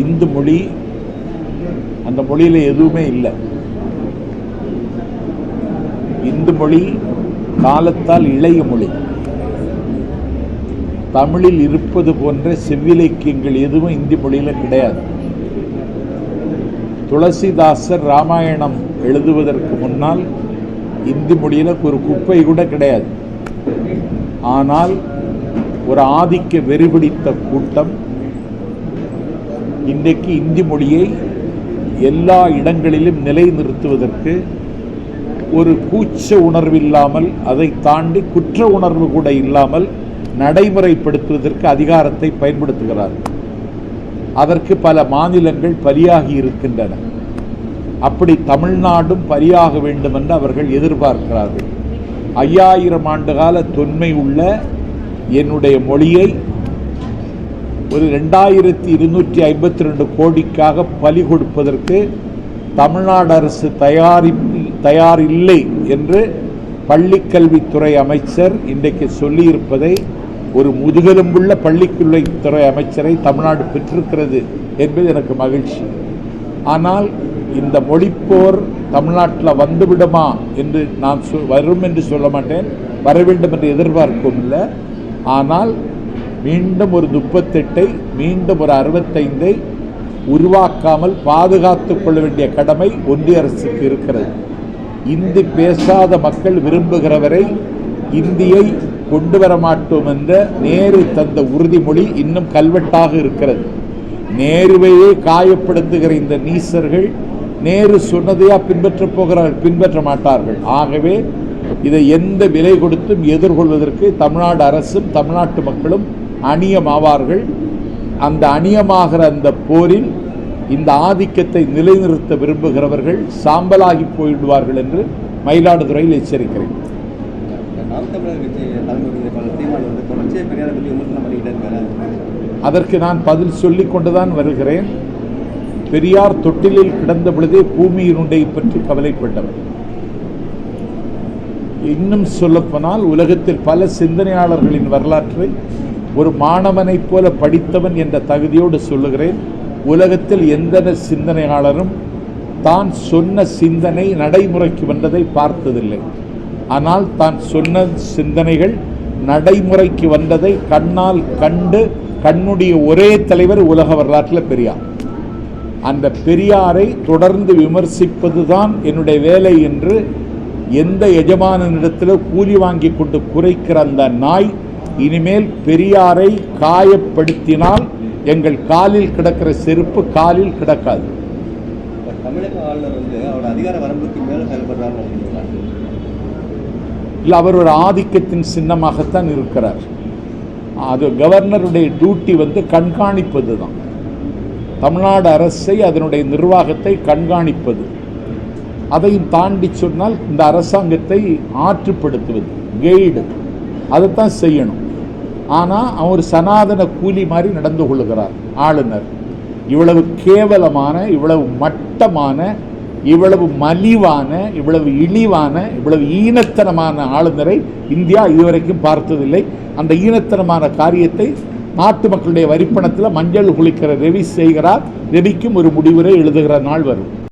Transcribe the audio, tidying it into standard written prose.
இந்து மொழி, அந்த மொழியில் எதுவுமே இல்லை. இந்து மொழி காலத்தால் இளைய மொழி. தமிழில் இருப்பது போன்ற செவ்விலக்கியங்கள் எதுவும் இந்தி மொழியில் கிடையாது. துளசிதாசர் ராமாயணம் எழுதுவதற்கு முன்னால் இந்தி மொழியில் ஒரு குப்பை கூட கிடையாது. ஆனால் ஒரு ஆதிக்க வெறிபிடித்த கூட்டம் இன்றைக்கு இந்தி மொழியை எல்லா இடங்களிலும் நிலைநிறுத்துவதற்கு ஒரு கூச்ச உணர்வில்லாமல், அதை தாண்டி குற்ற உணர்வு கூட இல்லாமல் நடைமுறைப்படுத்துவதற்கு அதிகாரத்தை பயன்படுத்துகிறார். அதற்கு பல மாநிலங்கள் பலியாகி இருக்கின்றன. அப்படி தமிழ்நாடும் பலியாக வேண்டும் என்று அவர்கள் எதிர்பார்க்கிறார்கள். 5000 ஆண்டுகால தொன்மை உள்ள என்னுடைய மொழியை ஒரு 2252 கோடிக்காக பலி கொடுப்பதற்கு தமிழ்நாடு அரசு தயாரில்லை என்று பள்ளிக்கல்வித்துறை அமைச்சர் இன்றைக்கு சொல்லியிருப்பதை, ஒரு முதுகெலும்புள்ள பள்ளிக்கல்வித்துறை அமைச்சரை தமிழ்நாடு பெற்றிருக்கிறது என்பது எனக்கு மகிழ்ச்சி. ஆனால் இந்த மொழிப்போர் தமிழ்நாட்டில் வந்துவிடுமா என்று நான் வரும் என்று சொல்ல மாட்டேன், வர வேண்டும் என்று எதிர்பார்க்கவும் இல்லை. ஆனால் மீண்டும் ஒரு 38, மீண்டும் ஒரு 65 உருவாக்காமல் பாதுகாத்து கொள்ள வேண்டிய கடமை ஒன்றிய அரசுக்கு இருக்கிறது. இந்தி பேசாத மக்கள் விரும்புகிறவரை இந்தியை கொண்டு வர மாட்டோம் என்ற நேரு தந்த உறுதிமொழி இன்னும் கல்வெட்டாக இருக்கிறது. நேருவையே காயப்படுத்துகிற இந்த நீசர்கள் நேரு சொன்னதையா பின்பற்றப் போகிறார்கள்? பின்பற்ற மாட்டார்கள். ஆகவே இதை எந்த விலை கொடுத்தும் எதிர்கொள்வதற்கு தமிழ்நாடு அரசும் தமிழ்நாட்டு மக்களும் அணியமாவார்கள். அந்த அணியமாகிற அந்த போரில் இந்த ஆதிக்கத்தை நிலைநிறுத்த விரும்புகிறவர்கள் சாம்பலாகி போயிடுவார்கள் என்று மயிலாடுதுறையில் எச்சரிக்கிறேன். அதற்கு நான் பதில் சொல்லிக் கொண்டுதான் வருகிறேன். பெரியார் தொட்டிலில் கிடந்த பொழுதே பூமியினுடைய பற்றி கவலைப்பட்டவர். இன்னும் சொல்லப்போனால் உலகத்தில் பல சிந்தனையாளர்களின் வரலாற்றை ஒரு மாணவனைப் போல படித்தவன் என்ற தகுதியோடு சொல்லுகிறேன். உலகத்தில் எந்த சிந்தனையாளரும் தான் சொன்ன சிந்தனை நடைமுறைக்கு வந்ததை பார்த்ததில்லை. ஆனால் தான் சொன்ன சிந்தனைகள் நடைமுறைக்கு வந்ததை கண்ணால் கண்டு கண்ணுடைய ஒரே தலைவர் உலக வரலாற்றில் பெரியார். அந்த பெரியாரை தொடர்ந்து விமர்சிப்பதுதான் என்னுடைய வேலை என்று எந்த எஜமானிடத்தில் கூலி வாங்கி கொண்டு குறைக்கிற அந்த நாய் இனிமேல் பெரியாரை காயப்படுத்தினால் எங்கள் காலில் கிடக்கிற செருப்பு காலில் கிடக்காது. தமிழக ஆளுநர் அவரோட அதிகார வரம்புக்கு மேலே செயல்படுறார். இல்லை, அவர் ஒரு ஆதிக்கத்தின் சின்னமாகத்தான் இருக்கிறார். அது கவர்னருடைய டியூட்டி கண்காணிப்பது தான். தமிழ்நாடு அரசை, அதனுடைய நிர்வாகத்தை கண்காணிப்பது. அதையும் தாண்டி சொன்னால் இந்த அரசாங்கத்தை ஆற்றுப்படுத்துவது, கைடு, அதைத்தான் செய்யணும். ஆனால் அவர் சனாதன கூலி மாதிரி நடந்து கொள்கிறார் ஆளுநர். இவ்வளவு கேவலமான, இவ்வளவு மட்டமான, இவ்வளவு மலிவான, இவ்வளவு இழிவான, இவ்வளவு ஈனத்தனமான ஆளுநரை இந்தியா இதுவரைக்கும் பார்த்ததில்லை. அந்த ஈனத்தனமான காரியத்தை நாட்டு மக்களுடைய வரிப்பணத்தில் மஞ்சள் குளிக்கிற ரவி செய்கிறார். ரவிக்கும் ஒரு முடிவுரை எழுதுகிற நாள் வரும்.